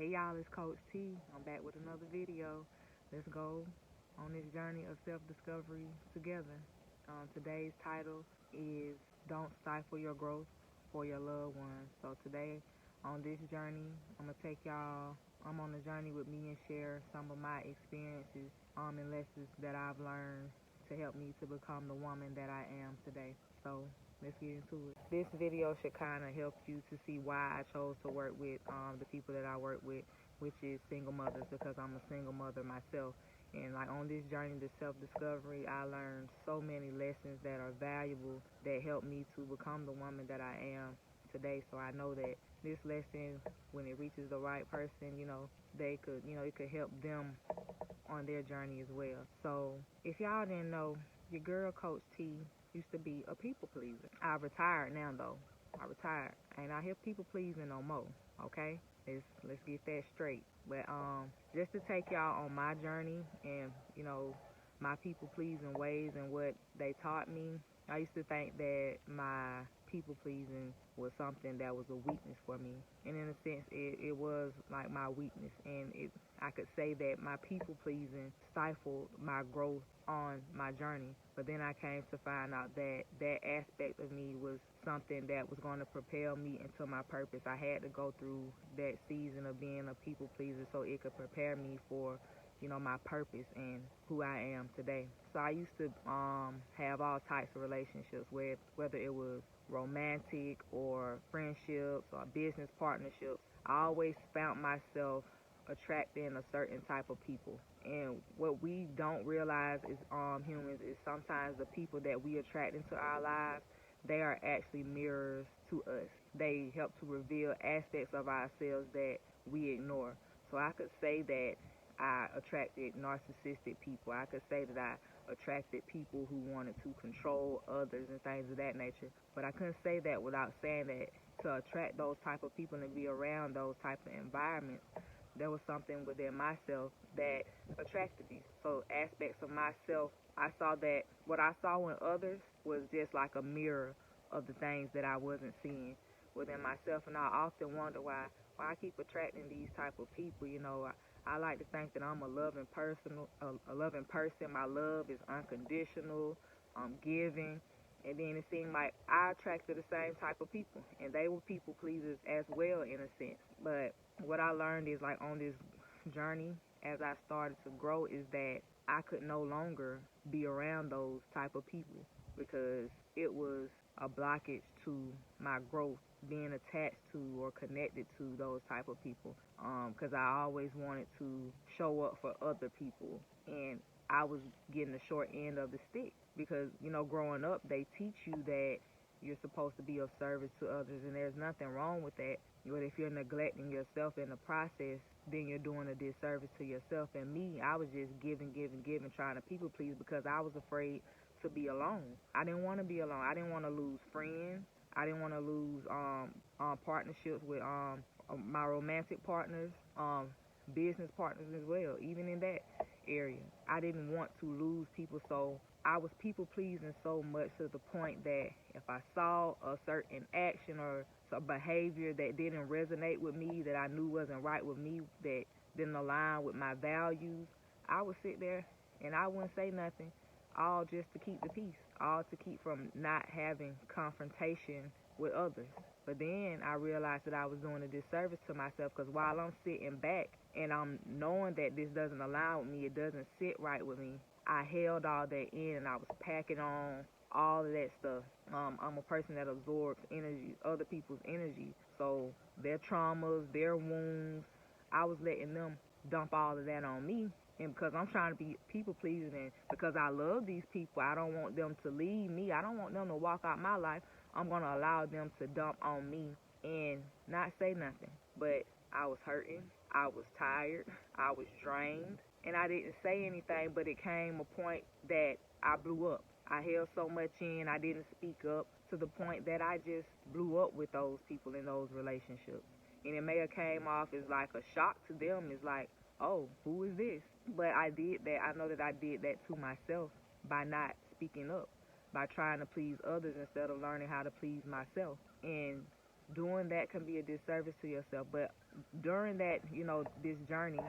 Hey y'all, it's Coach T. I'm back with another video. Let's go on this journey of self-discovery together. Today's title is Don't Stifle Your Growth for Your Loved Ones. So today on this journey, I'm going to take y'all, I'm on a journey with me and share some of my experiences and lessons that I've learned to help me to become the woman that I am today. So let's get into it. This video should kind of help you to see why I chose to work with the people that I work with, which is single mothers, because I'm a single mother myself. And like on this journey to self-discovery, I learned so many lessons that are valuable that help me to become the woman that I am today. So I know that this lesson, when it reaches the right person, they could, it could help them on their journey as well. So if y'all didn't know, your girl Coach T used to be a people pleaser. I retired now though. I retired. Ain't out here people pleasing no more. Okay? Let's get that straight. But just to take y'all on my journey and, my people pleasing ways and what they taught me, I used to think that my people pleasing was something that was a weakness for me. And in a sense it was like my weakness, and I could say that my people pleasing stifled my growth on my journey. But then I came to find out that that aspect of me was something that was going to propel me into my purpose. I had to go through that season of being a people pleaser so it could prepare me for my purpose and who I am today. So I used to have all types of relationships, whether it was romantic or friendships or business partnerships. I always found myself attracting a certain type of people. And what we don't realize is humans is sometimes the people that we attract into our lives, they are actually mirrors to us. They help to reveal aspects of ourselves that we ignore. So I could say that I attracted narcissistic people. I could say that I attracted people who wanted to control others and things of that nature. But I couldn't say that without saying that to attract those type of people and be around those type of environments, there was something within myself that attracted me. So aspects of myself, I saw that what I saw in others was just like a mirror of the things that I wasn't seeing within myself. And I often wonder why I keep attracting these type of people. I like to think that I'm a loving person. My love is unconditional, giving. And then it seemed like I attracted the same type of people, and they were people pleasers as well in a sense. But what I learned is, like, on this journey as I started to grow, is that I could no longer be around those type of people because it was a blockage to my growth, being attached to or connected to those type of people, because I always wanted to show up for other people, and I was getting the short end of the stick because, growing up, they teach you that you're supposed to be of service to others, and there's nothing wrong with that. But if you're neglecting yourself in the process, then you're doing a disservice to yourself. And me, I was just giving, trying to people please because I was afraid to be alone. I didn't want to be alone. I didn't want to lose friends. I didn't want to lose partnerships with my romantic partners, business partners as well. Even in that area, I didn't want to lose people, so I was people pleasing so much to the point that if I saw a certain action or some behavior that didn't resonate with me, that I knew wasn't right with me, that didn't align with my values, I would sit there and I wouldn't say nothing, all just to keep the peace, all to keep from not having confrontation with others. But then I realized that I was doing a disservice to myself, because while I'm sitting back and I'm knowing that this doesn't align with me, it doesn't sit right with me, I held all that in and I was packing on all of that stuff. I'm a person that absorbs energy, other people's energy. So their traumas, their wounds, I was letting them dump all of that on me. And because I'm trying to be people pleasing, and because I love these people, I don't want them to leave me. I don't want them to walk out my life. I'm going to allow them to dump on me and not say nothing. But I was hurting. I was tired. I was drained. And I didn't say anything, but it came a point that I blew up. I held so much in, I didn't speak up, to the point that I just blew up with those people in those relationships. And it may have came off as like a shock to them. It's like, oh, who is this? But I did that. I know that I did that to myself by not speaking up, by trying to please others instead of learning how to please myself. And doing that can be a disservice to yourself. But during that, this journey,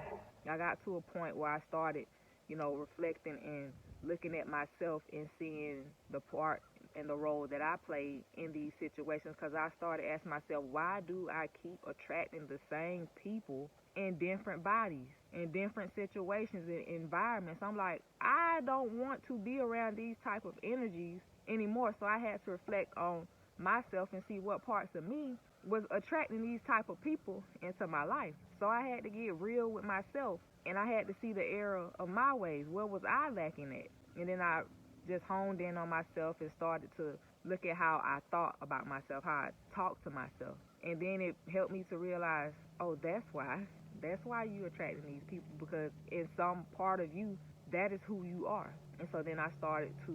I got to a point where I started, reflecting and looking at myself and seeing the part and the role that I played in these situations. Because I started asking myself, why do I keep attracting the same people in different bodies, in different situations and environments? I'm like, I don't want to be around these type of energies anymore. So I had to reflect on myself and see what parts of me was attracting these type of people into my life. So I had to get real with myself, and I had to see the error of my ways. Where was I lacking at? And then I just honed in on myself and started to look at how I thought about myself, how I talked to myself. And then it helped me to realize, oh, that's why. That's why you're attracting these people, because in some part of you, that is who you are. And so then I started to,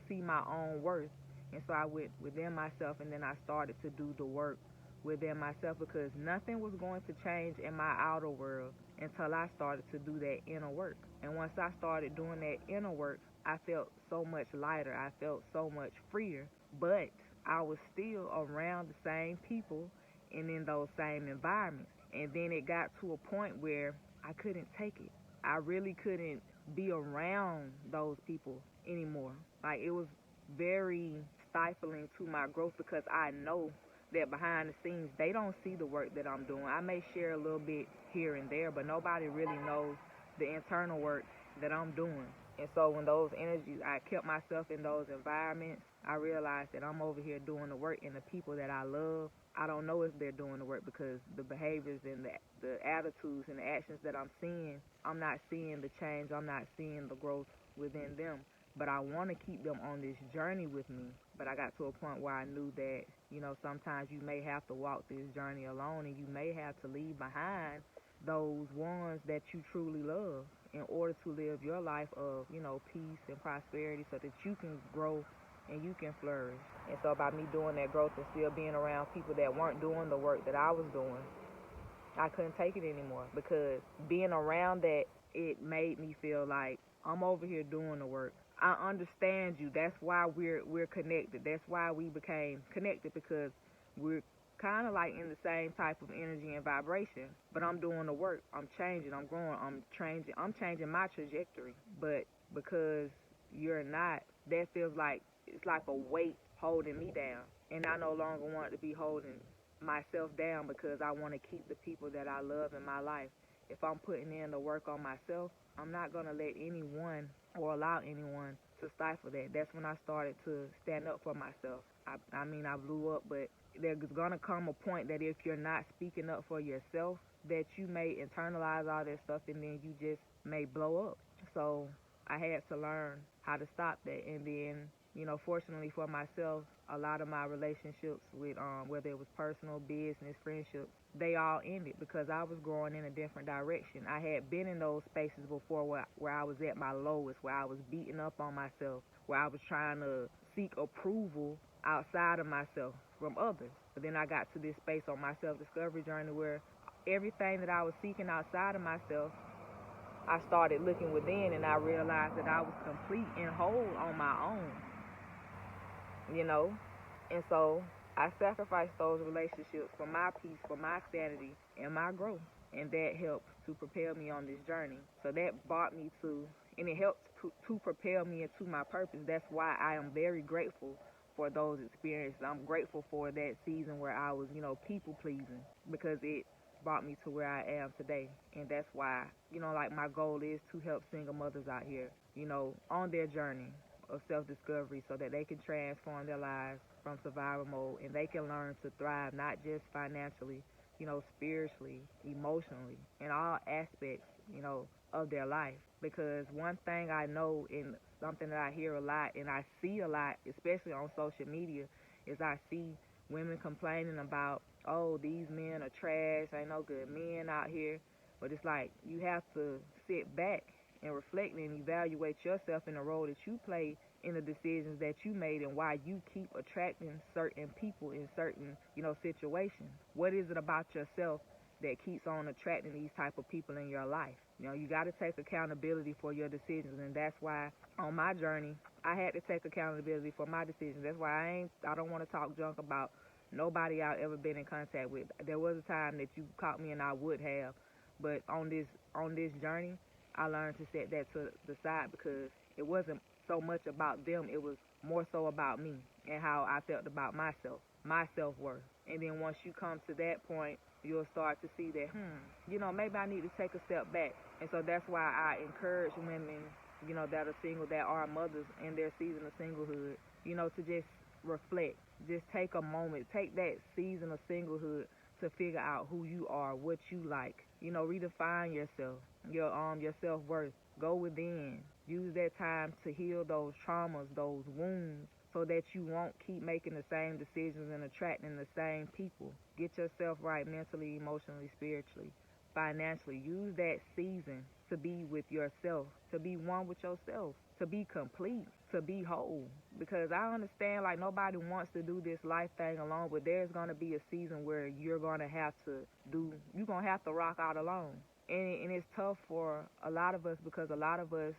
see my own worth. And so I went within myself, and then I started to do the work within myself, because nothing was going to change in my outer world until I started to do that inner work. And once I started doing that inner work, I felt so much lighter. I felt so much freer. But I was still around the same people and in those same environments. And then it got to a point where I couldn't take it. I really couldn't be around those people anymore. Like, it was very stifling to my growth, because I know that behind the scenes they don't see the work that I'm doing. I may share a little bit here and there, but nobody really knows the internal work that I'm doing. And so when those energies, I kept myself in those environments, I realized that I'm over here doing the work, and the people that I love, I don't know if they're doing the work, because the behaviors and the attitudes and the actions that I'm seeing, I'm not seeing the change, I'm not seeing the growth within them. But I want to keep them on this journey with me. But I got to a point where I knew that, sometimes you may have to walk this journey alone, and you may have to leave behind those ones that you truly love in order to live your life of, peace and prosperity, so that you can grow and you can flourish. And so by me doing that growth and still being around people that weren't doing the work that I was doing, I couldn't take it anymore, because being around that, it made me feel like I'm over here doing the work. I understand you. That's why we're connected. That's why we became connected, because we're kind of like in the same type of energy and vibration. But I'm doing the work. I'm changing. I'm growing. I'm changing my trajectory. But because you're not, that feels like it's like a weight holding me down, and I no longer want to be holding myself down, because I want to keep the people that I love in my life. If I'm putting in the work on myself, I'm not going to let anyone or allow anyone to stifle that. That's when I started to stand up for myself. I blew up, but there's going to come a point that if you're not speaking up for yourself, that you may internalize all that stuff, and then you just may blow up. So I had to learn how to stop that. And then, fortunately for myself, a lot of my relationships with whether it was personal, business, friendships, they all ended, because I was growing in a different direction. I had been in those spaces before where I was at my lowest, where I was beating up on myself, where I was trying to seek approval outside of myself from others. But then I got to this space on my self-discovery journey where everything that I was seeking outside of myself, I started looking within, and I realized that I was complete and whole on my own. And so I sacrificed those relationships for my peace, for my sanity, and my growth. And that helped to propel me on this journey. So that brought me to, and it helped to propel me into my purpose. That's why I am very grateful for those experiences. I'm grateful for that season where I was, people pleasing, because it brought me to where I am today. And that's why, like, my goal is to help single mothers out here, on their journey of self-discovery, so that they can transform their lives from survival mode, and they can learn to thrive, not just financially, spiritually, emotionally, in all aspects, of their life. Because one thing I know, and something that I hear a lot and I see a lot, especially on social media, is I see women complaining about, oh, these men are trash, ain't no good men out here. But it's like, you have to sit back and reflect and evaluate yourself in the role that you play in the decisions that you made, and why you keep attracting certain people in certain, situations. What is it about yourself that keeps on attracting these type of people in your life? You got to take accountability for your decisions, and that's why on my journey, I had to take accountability for my decisions. That's why I don't want to talk junk about nobody I've ever been in contact with. There was a time that you caught me and I would have, but on this journey, I learned to set that to the side because it wasn't so much about them. It was more so about me and how I felt about myself, my self worth. And then once you come to that point, you'll start to see that, maybe I need to take a step back. And so that's why I encourage women, that are single, that are mothers in their season of singlehood, to just reflect. Just take a moment. Take that season of singlehood to figure out who you are, what you like. Redefine yourself, your self worth. Go within. Use that time to heal those traumas, those wounds, so that you won't keep making the same decisions and attracting the same people. Get yourself right mentally, emotionally, spiritually, financially. Use that season to be with yourself, to be one with yourself, to be complete, to be whole. Because I understand like nobody wants to do this life thing alone, but there's gonna be a season where you're gonna have to rock out alone. And it's tough for a lot of us because a lot of us,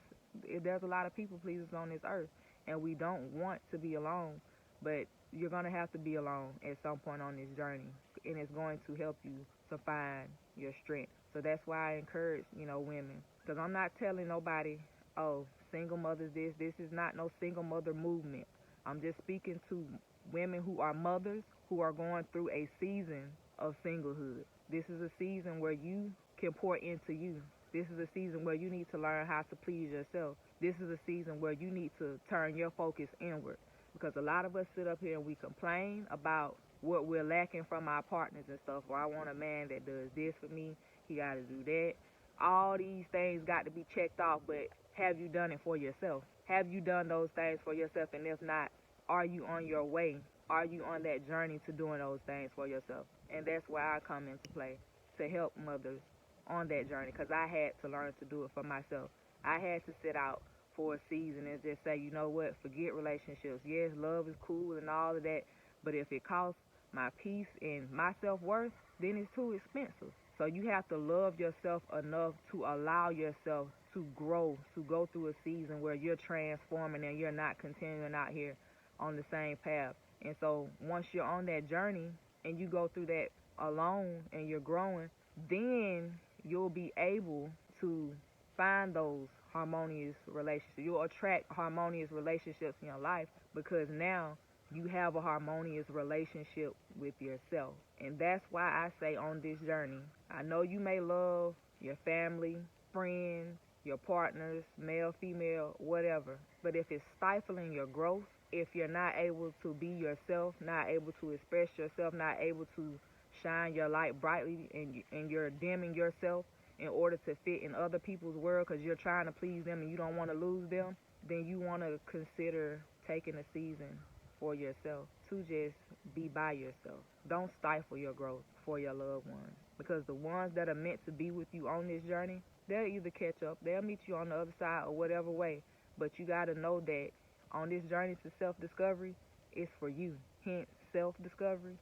there's a lot of people pleasers on this earth, and we don't want to be alone. But you're gonna have to be alone at some point on this journey, and it's going to help you to find your strength. So that's why I encourage, women, because I'm not telling nobody, oh, single mothers this. This is not no single mother movement. I'm just speaking to women who are mothers who are going through a season of singlehood. This is a season where you can pour into you. This is a season where you need to learn how to please yourself. This is a season where you need to turn your focus inward. Because a lot of us sit up here and we complain about what we're lacking from our partners and stuff. Well, I want a man that does this for me. He got to do that. All these things got to be checked off, but have you done it for yourself? Have you done those things for yourself? And if not, are you on your way? Are you on that journey to doing those things for yourself? And that's where I come into play, to help mothers on that journey, because I had to learn to do it for myself. I had to sit out for a season and just say, you know what, forget relationships. Yes, love is cool and all of that, but if it costs my peace and my self-worth, then it's too expensive. So you have to love yourself enough to allow yourself to grow, to go through a season where you're transforming and you're not continuing out here on the same path. And so once you're on that journey and you go through that alone and you're growing, then you'll be able to find those harmonious relationships. You'll attract harmonious relationships in your life because now you have a harmonious relationship with yourself. And that's why I say on this journey, I know you may love your family, friends, your partners, male, female, whatever, but if it's stifling your growth, if you're not able to be yourself, not able to express yourself, not able to shine your light brightly, and you're dimming yourself in order to fit in other people's world because you're trying to please them and you don't want to lose them, then you want to consider taking a season for yourself to just be by yourself. Don't stifle your growth for your loved ones, because the ones that are meant to be with you on this journey, they'll either catch up, they'll meet you on the other side or whatever way, but you got to know that on this journey to self-discovery, it's for you. Hence, self-discovery,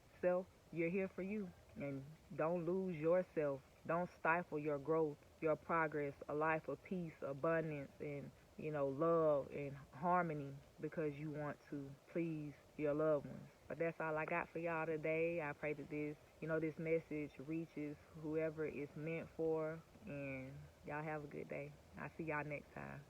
you're here for you. And don't lose yourself. Don't stifle your growth, your progress, a life of peace, abundance, and love and harmony because you want to please your loved ones. But that's all I got for y'all today. I pray that this message reaches whoever it's meant for, and y'all have a good day. I'll see y'all next time.